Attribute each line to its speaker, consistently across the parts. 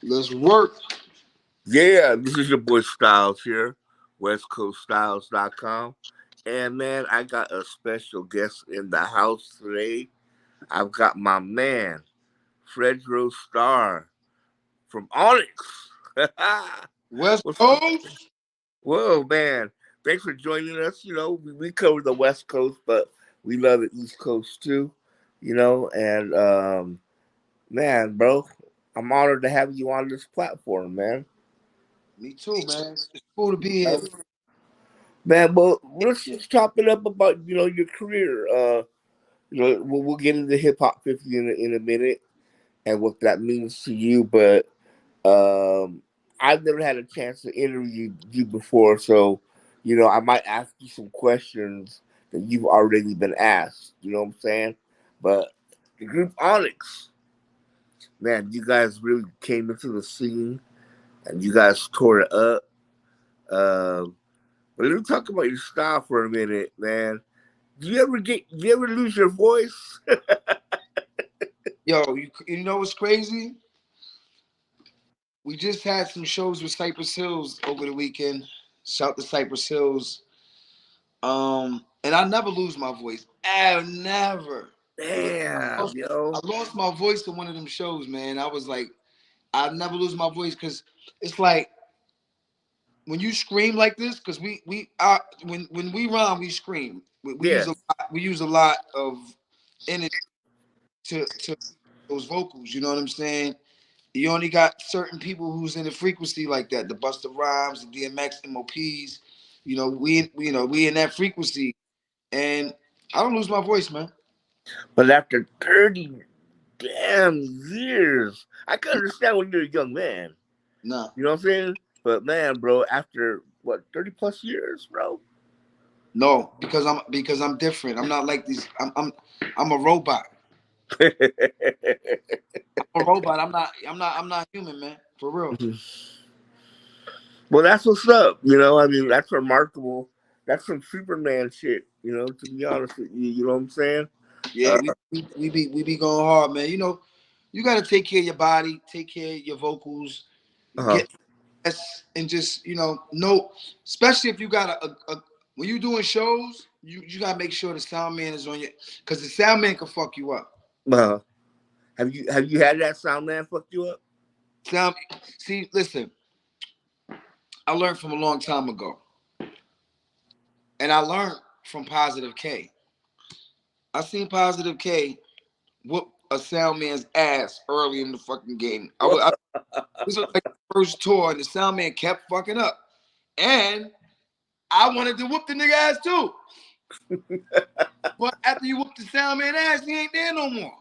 Speaker 1: Let's work.
Speaker 2: Yeah, this is your boy Styles here, WestCoastStyles.com. And man, I got a special guest in the house today. I've got my man, Fredro Starr from Onyx.
Speaker 1: West
Speaker 2: What's
Speaker 1: Coast.
Speaker 2: Whoa, man. Thanks for joining us. We cover the West Coast, but we love the East Coast too, and man, bro, I'm honored to have you on this platform, man.
Speaker 1: Me too, man. It's cool to be here.
Speaker 2: Man, well, let's just chop it up about your career. We'll get into hip hop 50 in a minute and what that means to you. But I've never had a chance to interview you before, so I might ask you some questions that you've already been asked. You know what I'm saying? But the group Onyx, man, you guys really came into the scene and you guys tore it up. Um, but let me talk about your style for a minute, man. Do you ever lose your voice?
Speaker 1: Yo, you know what's crazy? We just had some shows with Cypress Hills over the weekend. Shout to Cypress Hills. And I never lose my voice. I never.
Speaker 2: Damn,
Speaker 1: I
Speaker 2: yo.
Speaker 1: lost my voice in one of them shows, man. I was like, I never lose my voice because it's like when you scream like this, because when we rhyme, we scream.
Speaker 2: Yeah.
Speaker 1: We use a lot of energy to those vocals. You know what I'm saying? You only got certain people who's in the frequency like that. The Busta Rhymes, the DMX, MOPs. We in that frequency, and I don't lose my voice, man.
Speaker 2: But after 30 damn years, I can understand when you're a young man.
Speaker 1: Nah,
Speaker 2: You know what I'm saying? But man, bro, after what, 30 plus years, bro?
Speaker 1: no, because I'm different. I'm not like these. I'm a robot. I'm a robot. I'm not human, man. For real.
Speaker 2: Well, that's what's up. I mean, that's remarkable. That's some Superman shit, to be honest with you. You know what I'm saying?
Speaker 1: Yeah,
Speaker 2: Uh,
Speaker 1: we be going hard, man. You got to take care of your body, take care of your vocals,
Speaker 2: uh-huh.
Speaker 1: get and just know, especially if you got a when you doing shows, you gotta make sure the sound man is on your, because the sound man can fuck you up.
Speaker 2: Uh-huh. Have you had that sound man fuck you up?
Speaker 1: Sound, see, listen, I learned from a long time ago, and I learned from Positive K. I seen Positive K whoop a sound man's ass early in the fucking game. This was like the first tour, and the sound man kept fucking up, and I wanted to whoop the nigga ass too. But after you whoop the sound man ass, he ain't there no more.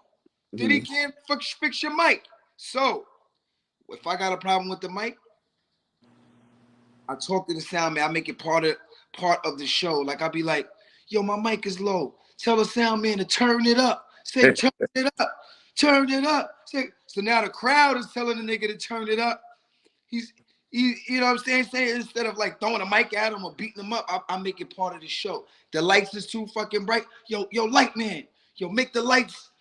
Speaker 1: Then he
Speaker 2: Mhm.
Speaker 1: can't fix your mic. So if I got a problem with the mic, I talk to the sound man. I make it part of the show. Like I'll be like, yo, my mic is low. Tell the sound man to turn it up. Say, turn it up. Turn it up. So now the crowd is telling the nigga to turn it up. He's you know what I'm saying? Instead of like throwing a mic at him or beating him up, I make it part of the show. The lights is too fucking bright. Yo, light man. Yo, make the lights.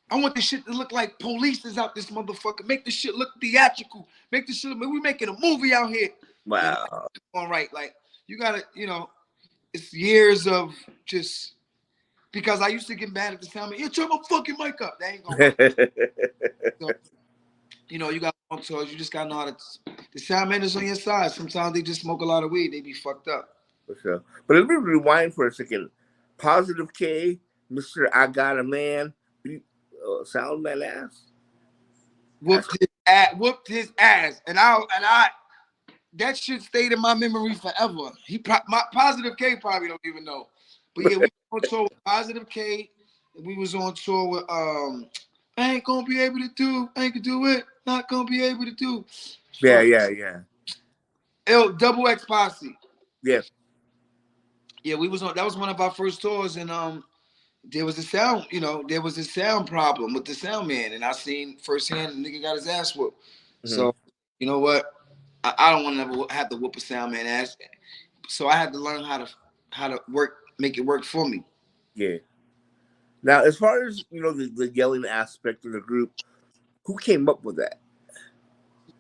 Speaker 1: I want this shit to look like police is out this motherfucker. Make this shit look theatrical. Make this shit. We making a movie out here. And
Speaker 2: Wow.
Speaker 1: all right, like you gotta, it's years of just because I used to get mad at the sound man. You turn my fucking mic up. That ain't gonna work. So, you got long tours. You just gotta know how to. The sound man is on your side. Sometimes they just smoke a lot of weed. They be fucked up.
Speaker 2: For sure. But let me rewind for a second. Positive K, Mr. I Got a Man, sound man ass. That's
Speaker 1: Whooped his ass, and I that shit stayed in my memory forever. My Positive K probably don't even know, but yeah, we were on tour with Positive K, and we was on tour with I ain't gonna be able to do, I ain't gonna do it, not gonna be able to do.
Speaker 2: yeah,
Speaker 1: Fuck,
Speaker 2: yeah, yeah,
Speaker 1: Double X Posse.
Speaker 2: yeah.
Speaker 1: Yeah, we was on. That was one of our first tours, and there was a sound problem with the sound man, and I seen firsthand the nigga got his ass whooped.
Speaker 2: Hmm.
Speaker 1: So you know what? I don't want to ever have to whoop a sound man ass. So I had to learn how to make it work for me.
Speaker 2: Yeah. Now, as far as the yelling aspect of the group, who came up with that?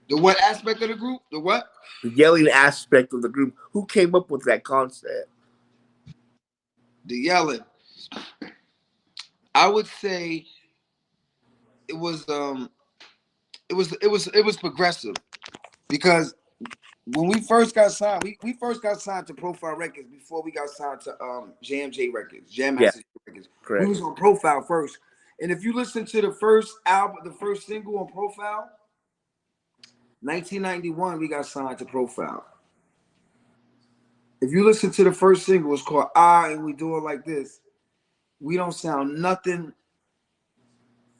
Speaker 1: The what aspect of the group? The what?
Speaker 2: The yelling aspect of the group. Who came up with that concept?
Speaker 1: The yelling. I would say it was it was progressive because when we first got signed, we first got signed to Profile Records before we got signed to JMJ Records, Jam
Speaker 2: Yeah,
Speaker 1: Master Records. We
Speaker 2: correct.
Speaker 1: was on Profile first. And if you listen to the first album, the first single on Profile, 1991, we got signed to Profile. If you listen to the first single, it's called and we do it like this. We don't sound nothing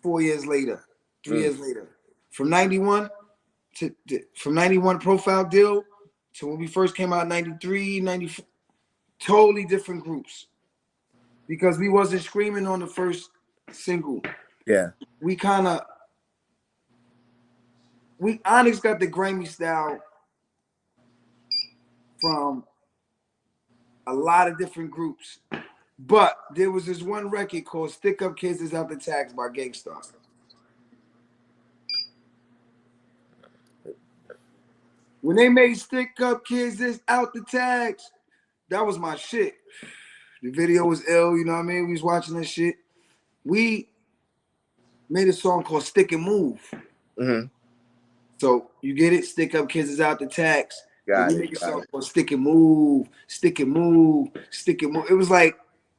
Speaker 1: 4 years later, 3 years later. From 91 from 91 Profile deal to when we first came out 93, 94, totally different groups. Because we wasn't screaming on the first single.
Speaker 2: Yeah.
Speaker 1: We Onyx got the grimy style from a lot of different groups. But there was this one record called Stick Up Kids Is Out the Tags by Gangstar. When they made Stick Up Kids Is Out the Tags, that was my shit. The video was ill, you know what I mean? We was watching that shit. We made a song called Stick and Move.
Speaker 2: Mm-hmm.
Speaker 1: So you get it? Stick Up Kids Is Out the Tags.
Speaker 2: Got
Speaker 1: We
Speaker 2: it.
Speaker 1: make a song called Stick and Move, Stick and Move, Stick and Move. It was like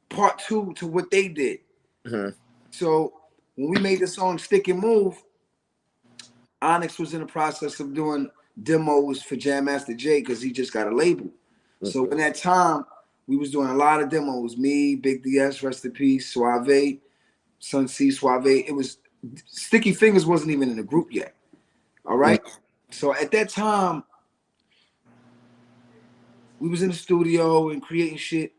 Speaker 1: part two to what they did.
Speaker 2: Mm-hmm.
Speaker 1: So when we made the song Stick and Move, Onyx was in the process of doing demos for Jam Master Jay because he just got a label. Mm-hmm. So in that time, we was doing a lot of demos. Me, Big DS, rest in peace, Suave, Sun C, Suave. It was Sticky Fingers wasn't even in the group yet. All right. Mm-hmm. So at that time, we was in the studio and creating shit.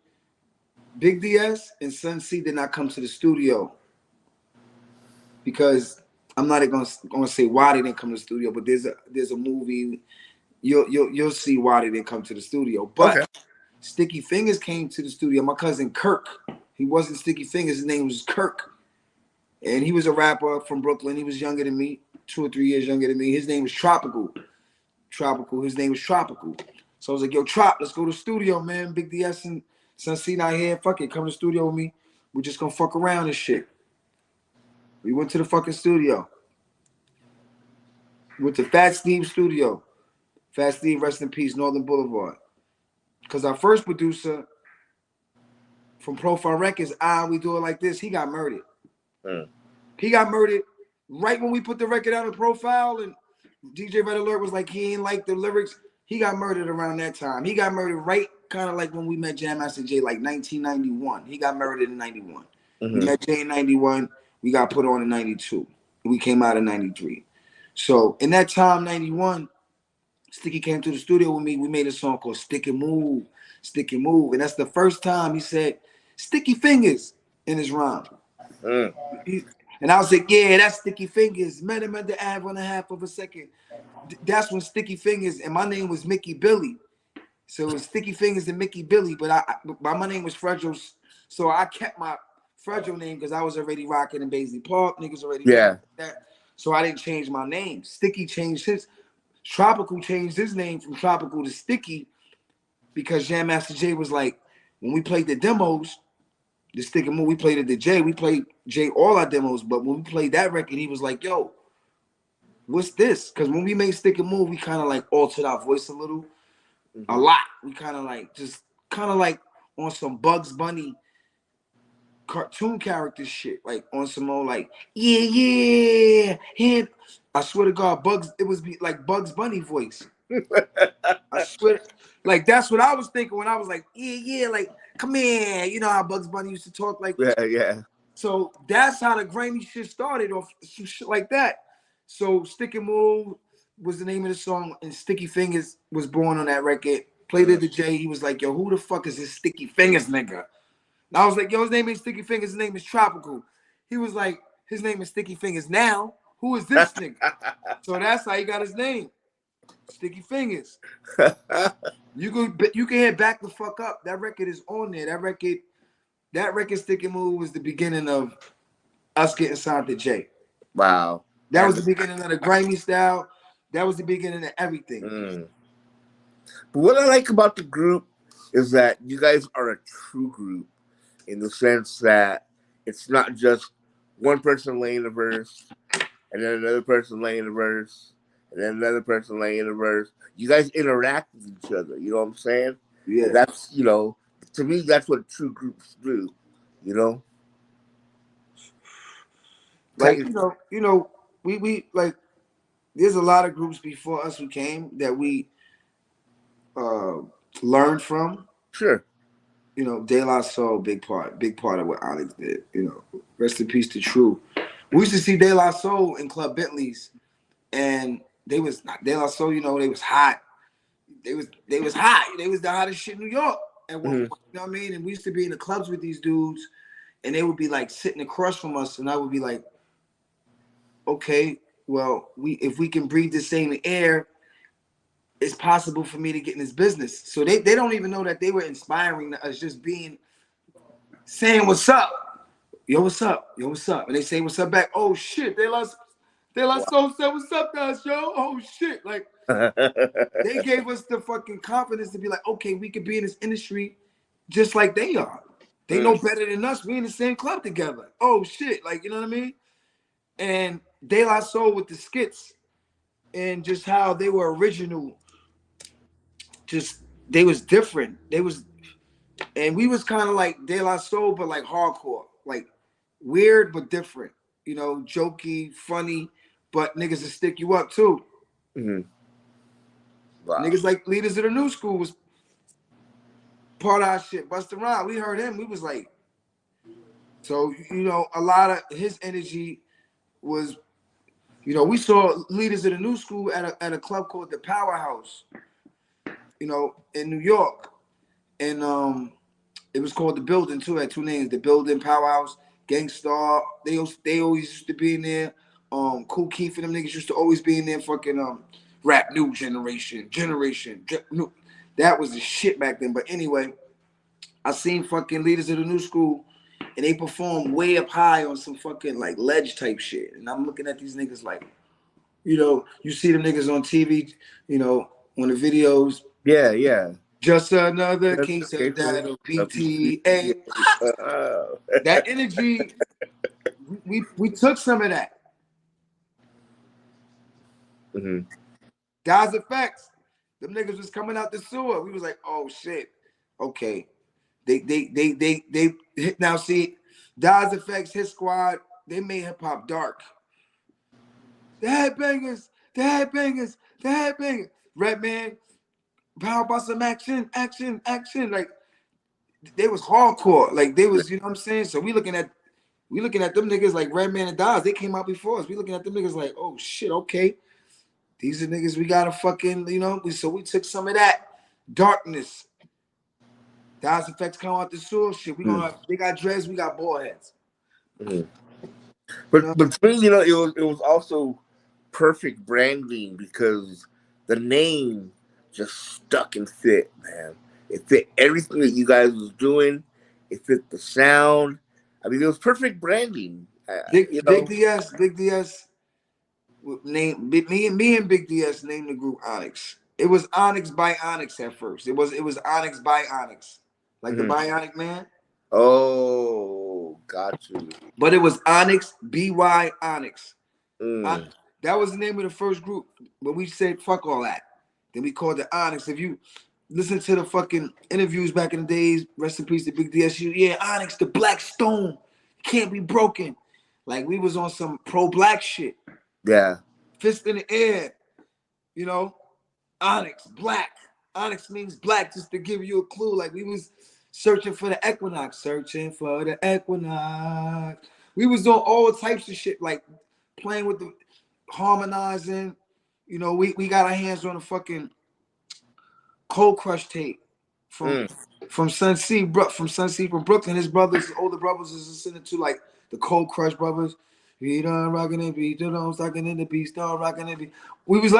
Speaker 1: Big DS and Sun C did not come to the studio because I'm not gonna say why they didn't come to the studio, but there's a movie. You'll see why they didn't come to the studio. But okay. Sticky Fingers came to the studio. My cousin Kirk, he wasn't Sticky Fingers. His name was Kirk, and he was a rapper from Brooklyn. He was younger than me, 2 or 3 years younger than me. His name was Tropical. His name was Tropical. So I was like, yo, Trop, let's go to the studio, man. Big DS and Sun C not here. Fuck it, come to the studio with me. We're just gonna fuck around and shit. We went to the fucking studio. Went to Fat Steve studio. Fat Steve, rest in peace, Northern Boulevard. Because our first producer from Profile Records, we do it like this, he got murdered. He got murdered right when we put the record out of Profile, and DJ Red Alert was like, he ain't like the lyrics. He got murdered around that time. He got murdered right kind of like when we met Jam Master Jay, like 1991. He got murdered in 91. Mm-hmm. We met Jay in 91. We got put on in 92. We came out in 93. So in that time, 91, Sticky came to the studio with me. We made a song called Stick and Move, Stick and Move. And that's the first time he said, Sticky Fingers in his rhyme. And I was like, yeah, that's Sticky Fingers. Met him at the Ave on a half of a second. That's when Sticky Fingers, and my name was Mickey Billy. So it was Sticky Fingers and Mickey Billy, but my name was Fredro. So I kept my Fredro name because I was already rocking in Baisley Park. Niggas already that. So I didn't change my name. Sticky changed his. Tropical changed his name from Tropical to Sticky because Jam Master Jay was like, when we played the demos, the Stick and Move, we played it to Jay. We played Jay all our demos, but when we played that record, he was like, yo, what's this? Because when we made Stick and Move, we kind of like altered our voice a little, a lot. We kind of like on some Bugs Bunny cartoon character shit, like on some old like yeah. I swear to God, it was like Bugs Bunny voice. I swear, like that's what I was thinking when I was like yeah, like come here, you know how Bugs Bunny used to talk like
Speaker 2: yeah.
Speaker 1: So that's how the grimy shit started, or some shit like that. So Stick and Move was the name of the song, and Sticky Fingers was born on that record. Played it to Jay. He was like, yo, who the fuck is this Sticky Fingers nigga? And I was like, yo, his name ain't Sticky Fingers. His name is Tropical. He was like, his name is Sticky Fingers. Now, who is this nigga? So that's how he got his name, Sticky Fingers. You can hear Back the Fuck Up. That record is on there. That record Stick and Move was the beginning of us getting signed to Jay.
Speaker 2: Wow.
Speaker 1: That was the beginning of the grimy style. That was the beginning of everything.
Speaker 2: Mm. But what I like about the group is that you guys are a true group in the sense that it's not just one person laying the verse and then another person laying the verse and then another person laying the verse. You guys interact with each other. You know what I'm saying? And
Speaker 1: Yeah.
Speaker 2: that's, to me, that's what true groups do. You know,
Speaker 1: Like,
Speaker 2: Titan,
Speaker 1: we like there's a lot of groups before us who came that we uh learned from.
Speaker 2: sure.
Speaker 1: De La Soul, big part of what Onyx did. Rest in peace to True. We used to see De La Soul in Club Bentley's, and they was De La Soul. They was hot. They was hot. They was the hottest shit in New York at one
Speaker 2: Hmm.
Speaker 1: point. You know what I mean? And we used to be in the clubs with these dudes, and they would be like sitting across from us, and I would be like, okay, well, if we can breathe the same air, it's possible for me to get in this business. So they don't even know that they were inspiring us, just saying what's up. Yo, what's up? Yo, what's up? And they say what's up back. Oh shit, they lost so said what's up, guys, yo. Oh shit. Like they gave us the fucking confidence to be like, okay, we could be in this industry just like they are. They know
Speaker 2: Mm.
Speaker 1: better than us. We in the same club together. Oh shit. Like, you know what I mean? And De La Soul with the skits and just how they were original, just they was different. And we was kind of like De La Soul, but like hardcore, like weird but different. Jokey, funny, but niggas will stick you up too.
Speaker 2: Mhm. Wow.
Speaker 1: Niggas like Leaders of the New School was part of our shit. Busta Rhymes, we heard him, we was like, so a lot of his energy was, we saw Leaders of the New School at a club called the Powerhouse, in New York, and it was called the Building too. It had two names: the Building, Powerhouse, Gangstar. They always used to be in there. Cool Keith and them niggas used to always be in there. Fucking rap new generation. New. That was the shit back then. But anyway, I seen fucking Leaders of the New School, and they performed way up high on some fucking like ledge type shit. And I'm looking at these niggas like, you see them niggas on TV, on the videos.
Speaker 2: Yeah, yeah.
Speaker 1: Just another
Speaker 2: That's
Speaker 1: king
Speaker 2: okay
Speaker 1: said
Speaker 2: for
Speaker 1: that or
Speaker 2: WCPA.
Speaker 1: PTA. That energy, we took some of that.
Speaker 2: Mhm.
Speaker 1: Guys effects. Them niggas was coming out the sewer. We was like, oh shit. Okay. They now see Daz Effects, his squad, they made hip hop dark. The headbangers, the headbangers, the headbangers. Redman, power by some action, action, action. Like they was hardcore. Like they was, you know what I'm saying? So we looking at them niggas like Redman and Daz. They came out before us. We looking at them niggas like, oh shit, okay. These are niggas we gotta fucking, so we took some of that darkness. Daz Effects come out the sewer shit. They got dreads, we got bald heads.
Speaker 2: Mhm.
Speaker 1: You
Speaker 2: But
Speaker 1: know?
Speaker 2: but for me, it was also perfect branding because the name just stuck and fit, man. It fit everything that you guys was doing. It fit the sound. I mean, it was perfect branding.
Speaker 1: Big DS name me and Big DS named the group Onyx. It was Onyx by Onyx at first. It was Onyx by Onyx. Like the
Speaker 2: Mhm.
Speaker 1: Bionic Man.
Speaker 2: Oh, got you.
Speaker 1: But it was Onyx, BY Onyx. I,
Speaker 2: Mm.
Speaker 1: that was the name of the first group. But we said fuck all that. Then we called it Onyx. If you listen to the fucking interviews back in the days, rest in peace to Big DSU. Yeah, Onyx, the black stone. Can't be broken. Like we was on some pro-black shit.
Speaker 2: Yeah.
Speaker 1: Fist in the air, you know. Onyx, black. Onyx means black, just to give you a clue. Like we was searching for the equinox, searching for the equinox. We was doing all types of shit, like playing with the harmonizing. We got our hands on a fucking Cold Crush tape from
Speaker 2: Mm.
Speaker 1: from Sun C from Brooklyn. His older brothers, is listening to like the Cold Crush brothers. We done rocking the beat, don't stocking in the beat, start rocking the beat. We was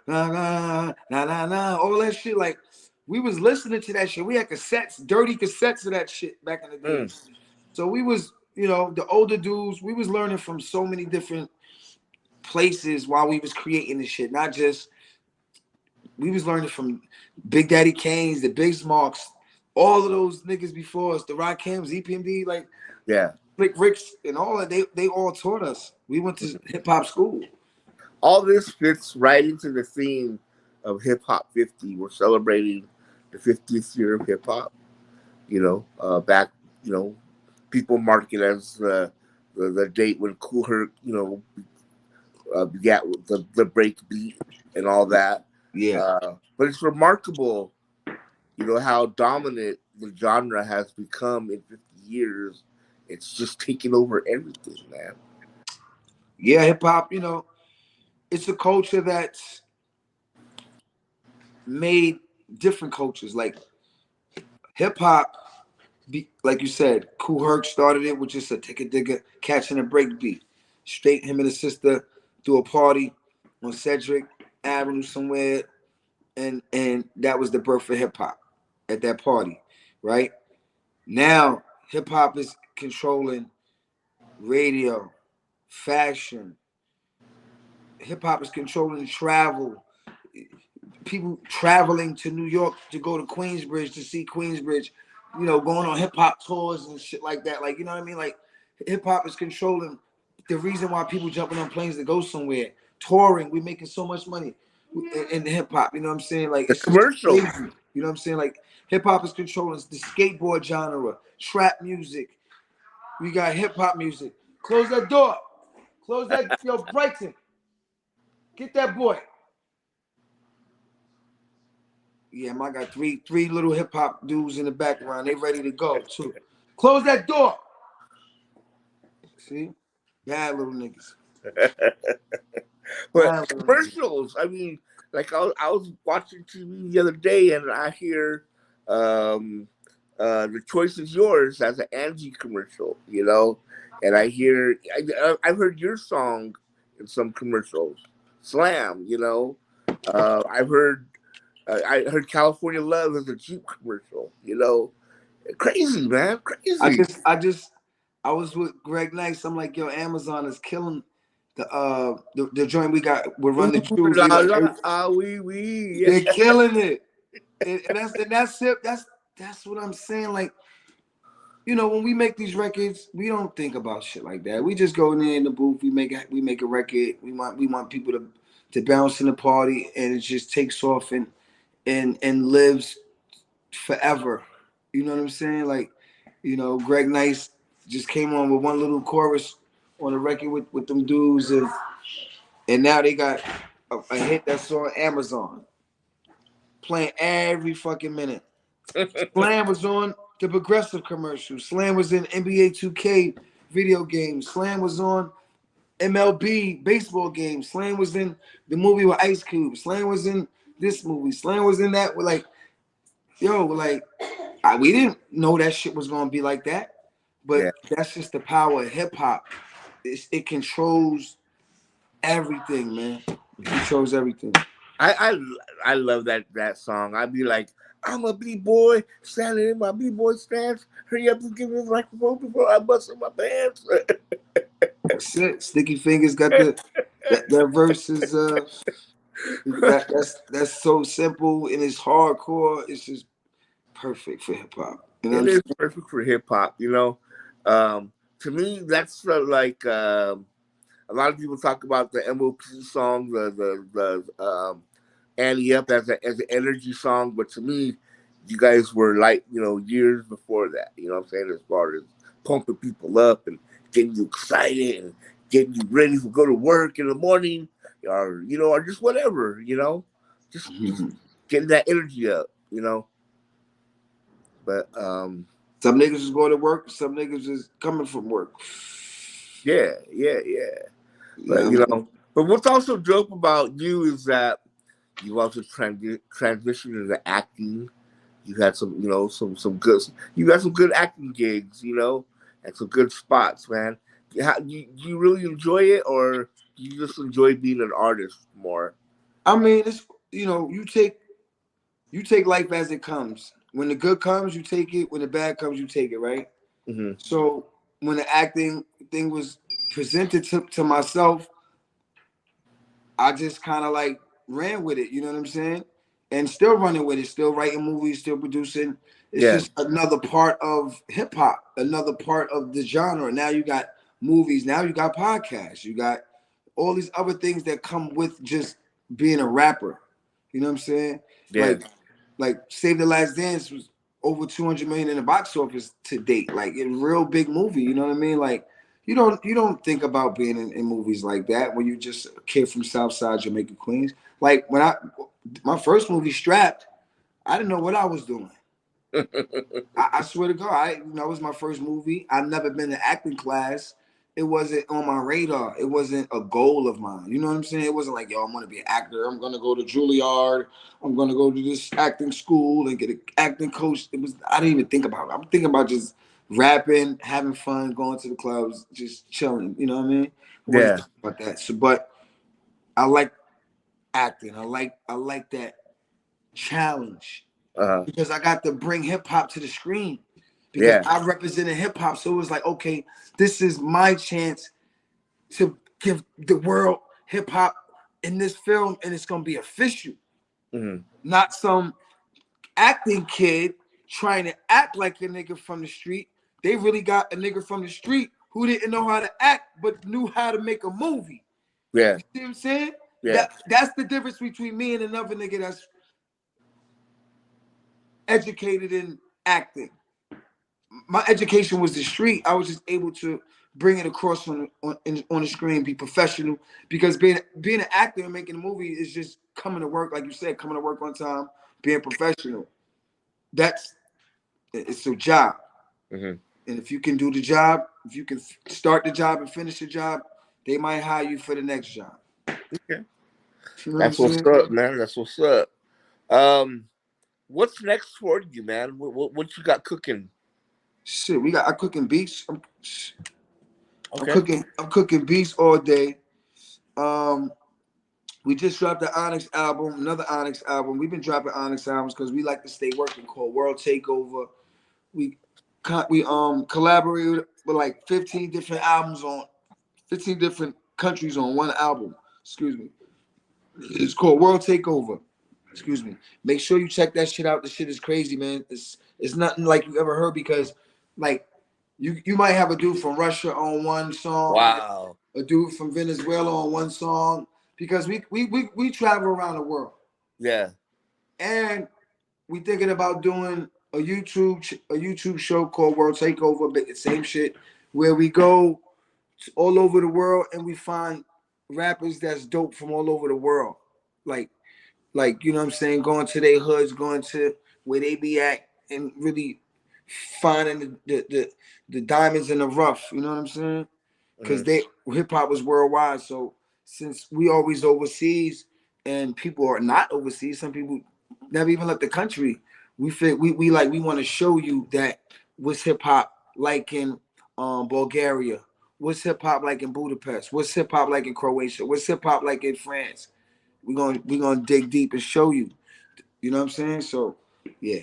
Speaker 1: nah nah nah nah nah, all that shit. Like we was listening to that shit. We had cassettes, dirty cassettes of that shit back in the
Speaker 2: Mm.
Speaker 1: days. So we was, the older dudes. We was learning from so many different places while we was creating this shit. Not just we was learning from Big Daddy Kane's, the Big Smarks, all of those niggas before us, the Rakims, EPMD, like
Speaker 2: Yeah.
Speaker 1: Rick Ricks, and all that. They all taught us. We went to hip hop school.
Speaker 2: All this fits right into the theme of Hip Hop 50. We're celebrating the 50th year of hip hop. Back, people mark it as the date when Kool Herc, begat the break beat and all that.
Speaker 1: Yeah.
Speaker 2: But it's remarkable, how dominant the genre has become in 50 years. It's just taken over everything, man.
Speaker 1: Yeah, hip hop, it's a culture that's made different cultures. Like hip hop, like you said, Kool Herc started it with just a take a digger, catching a break beat. Straight him and his sister through a party on Cedric Avenue somewhere, and that was the birth of hip hop at that party, right? Now hip hop is controlling radio, fashion. Hip hop is controlling travel. People traveling to New York to go to Queensbridge to see Queensbridge, going on hip hop tours and shit like that. Like, you know what I mean? Like, hip hop is controlling the reason why people jumping on planes to go somewhere. Touring, we making so much money in the hip hop. You know what I'm saying? Like,
Speaker 2: The
Speaker 1: it's just
Speaker 2: commercials.
Speaker 1: crazy. You know what I'm saying? Like, hip hop is controlling the skateboard genre, trap music. We got hip hop music. Close that door. Close that. Yo, Brighton, get that boy. Yeah, I got three little hip hop dudes in the background. They ready to go too. Close that door. See, bad little niggas.
Speaker 2: But commercials, I mean, like I was watching TV the other day and I hear The Choice Is Yours as an Angie commercial, and I've heard your song in some commercials, Slam, I heard California Love as a Jeep commercial, crazy, man, crazy.
Speaker 1: I was with Greg Nice. I'm like, yo, Amazon is killing the joint we got. We're running the
Speaker 2: Ooh,
Speaker 1: jewels.
Speaker 2: la,
Speaker 1: They like,
Speaker 2: la, ah, wee, wee.
Speaker 1: they're killing it. And that's it. That's what I'm saying. Like, when we make these records, we don't think about shit like that. We just go in there in the booth. We make a record. We want people to bounce in the party, and it just takes off and lives forever. You know what I'm saying? Like, Greg Nice just came on with one little chorus on the record with them dudes, and now they got a hit that's on Amazon, playing every fucking minute. Slam was on the Progressive commercial. Slam was in NBA 2K video games. Slam was on MLB baseball games. Slam was in the movie with Ice Cube. Slam was in this movie. Slam was in that. We're like, we didn't know that shit was gonna be like that. But that's just the power of hip hop. It controls everything, man. It controls everything.
Speaker 2: I love that song. I'd be like, I'm a B-boy standing in my B-boy stance. Hurry up and give me the microphone before I bust in my pants.
Speaker 1: That's it. Sticky Fingers got that verse is that's so simple and it's hardcore. It's just perfect for hip hop.
Speaker 2: It is perfect for hip hop. To me, that's a lot of people talk about the MOP song, the Annie Up as an energy song, but to me, you guys were years before that. You know what I'm saying? As far as pumping people up and getting you excited and getting you ready to go to work in the morning, or just whatever, just getting that energy up, But
Speaker 1: some niggas is going to work, some niggas is coming from work.
Speaker 2: Yeah. But but what's also dope about you is that you also transitioned into acting. You had some you had some good acting gigs, and some good spots, man. Do you really enjoy it, or do you just enjoy being an artist more?
Speaker 1: I mean, it's you take life as it comes. When the good comes, you take it. When the bad comes, you take it, right?
Speaker 2: Mm-hmm.
Speaker 1: So when the acting thing was presented to myself, I just kind of like ran with it. You know what I'm saying? And still running with it, still writing movies, still producing. It's
Speaker 2: Yeah,
Speaker 1: just another part of hip hop, another part of the genre. Now you got movies, now you got podcasts, you got all these other things that come with just being a rapper. You know what I'm saying?
Speaker 2: yeah,
Speaker 1: Like Save the Last Dance was over 200 million in the box office to date. Like a real big movie. You know what I mean? Like you don't think about being in movies like that when you just a kid from Southside Jamaica, Queens. Like when my first movie Strapped, I didn't know what I was doing. I swear to God, it was my first movie. I've never been to acting class. It wasn't on my radar. It wasn't a goal of mine. You know what I'm saying? It wasn't like, yo, I'm gonna be an actor. I'm gonna go to Juilliard. I'm gonna go to this acting school and get an acting coach. I didn't even think about it. I'm thinking about just rapping, having fun, going to the clubs, just chilling. You know what I mean? I wasn't
Speaker 2: yeah.
Speaker 1: thinking about that. So, but I like acting. I like that challenge
Speaker 2: Uh,
Speaker 1: because I got to bring hip hop to the screen because
Speaker 2: yeah.
Speaker 1: I represented hip hop. So it was like, okay, this is my chance to give the world hip hop in this film, and it's gonna be official,
Speaker 2: Mm-hmm.
Speaker 1: not some acting kid trying to act like a nigga from the street. They really got a nigga from the street who didn't know how to act but knew how to make a movie.
Speaker 2: Yeah,
Speaker 1: You see what I'm saying?
Speaker 2: yeah.
Speaker 1: That's the difference between me and another nigga that's educated in acting. My education was the street. I was just able to bring it across on the screen, be professional. Because being an actor and making a movie is just coming to work, like you said, coming to work on time, being professional. It's a job,
Speaker 2: Mm-hmm.
Speaker 1: and if you can do the job, if you can start the job and finish the job, they might hire you for the next job.
Speaker 2: Okay.
Speaker 1: You know what I'm
Speaker 2: That's what's
Speaker 1: saying?
Speaker 2: up, man. That's what's up. Um, what's next for you, man? What you got cooking?
Speaker 1: Shit, I cooking beats.
Speaker 2: Okay.
Speaker 1: I'm cooking beats all day. Um, We just dropped the Onyx album, another Onyx album. We've been dropping Onyx albums because we like to stay working. Called World Takeover. We collaborated with like 15 different albums on 15 different countries on one album. Excuse me. It's called World Takeover. Excuse me. Make sure you check that shit out. The shit is crazy, man. It's nothing like you ever heard because like you might have a dude from Russia on one song,
Speaker 2: Wow.
Speaker 1: a dude from Venezuela on one song because we travel around the world.
Speaker 2: Yeah.
Speaker 1: And we thinking about doing a YouTube show called World Takeover, but the same shit where we go all over the world and we find rappers that's dope from all over the world. Like you know what I'm saying, going to their hoods, going to where they be at and really finding the diamonds in the rough, you know what I'm saying? Because
Speaker 2: Mm-hmm.
Speaker 1: they hip hop was worldwide. So since we always overseas and people are not overseas, some people never even left the country. We feel we want to show you that what's hip hop like in Bulgaria, what's hip hop like in Budapest, what's hip hop like in Croatia, what's hip hop like in France. We're gonna dig deep and show you. You know what I'm saying? So yeah.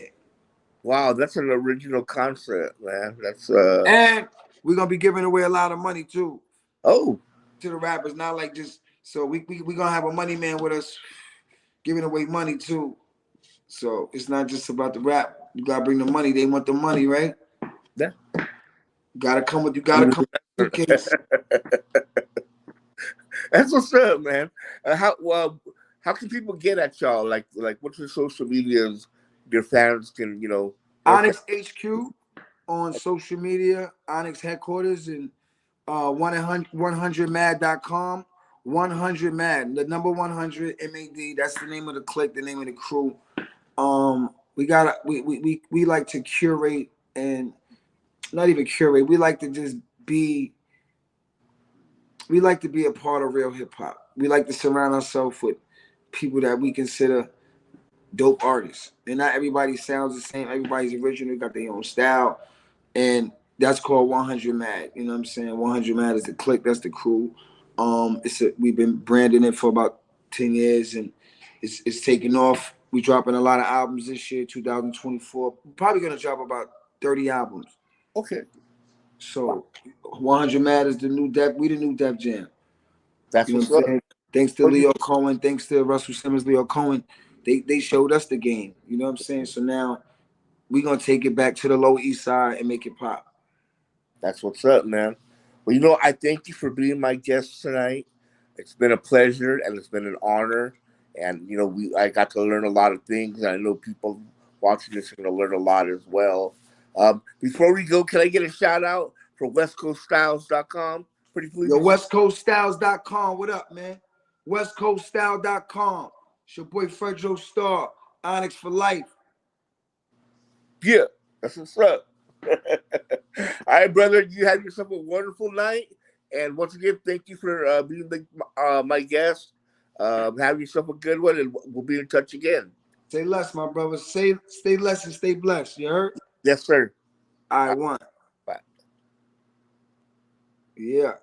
Speaker 2: Wow, that's an original concept, man. That's
Speaker 1: And we're gonna be giving away a lot of money too
Speaker 2: oh,
Speaker 1: to the rappers, not like just so we gonna have a money man with us giving away money too. So it's not just about the rap. You gotta bring the money. They want the money, right?
Speaker 2: yeah.
Speaker 1: You gotta come with the suitcase.
Speaker 2: That's what's up, man. How can people get at y'all? Like what's your social medias? Your fans can look at.
Speaker 1: Onyx HQ on social media, Onyx headquarters and 100mad.com. 100 mad, the number 100 MAD. That's the name of the clique, the name of the crew. We got we like to curate and not even curate. We like to just be. We like to be a part of real hip hop. We like to surround ourselves with people that we consider dope artists. And not everybody sounds the same. Everybody's original, got their own style, and that's called 100 Mad. You know what I'm saying? 100 Mad is the clique. That's the crew. We've been branding it for about 10 years, and it's taking off. We dropping a lot of albums this year, 2024. We're probably gonna drop about 30 albums.
Speaker 2: Okay,
Speaker 1: So 100 Mad is the new Def. We the new Def Jam.
Speaker 2: that's
Speaker 1: You know
Speaker 2: what's
Speaker 1: what I'm
Speaker 2: up.
Speaker 1: saying? Thanks to
Speaker 2: What do
Speaker 1: Leo Cohen, thanks to Russell Simmons, Leo Cohen, they showed us the game. You know what I'm saying? So now we're gonna take it back to the Lower East Side and make it pop.
Speaker 2: That's what's up, man. Well, I thank you for being my guest tonight. It's been a pleasure and it's been an honor. And I got to learn a lot of things. And I know people watching this are going to learn a lot as well. Before we go, can I get a shout out for WestCoastStyles.com? Pretty
Speaker 1: Yo,
Speaker 2: please.
Speaker 1: WestCoastStyles.com. What up, man? WestCoastStyle.com. It's your boy Fredro Starr. Onyx for life.
Speaker 2: Yeah, that's what's up. All right, brother. You have yourself a wonderful night. And once again, thank you for being my guest. Have yourself a good one, and we'll be in touch again.
Speaker 1: Say less, my brother. Stay less and stay blessed. You heard?
Speaker 2: Yes, sir.
Speaker 1: I want.
Speaker 2: Bye.
Speaker 1: Yeah.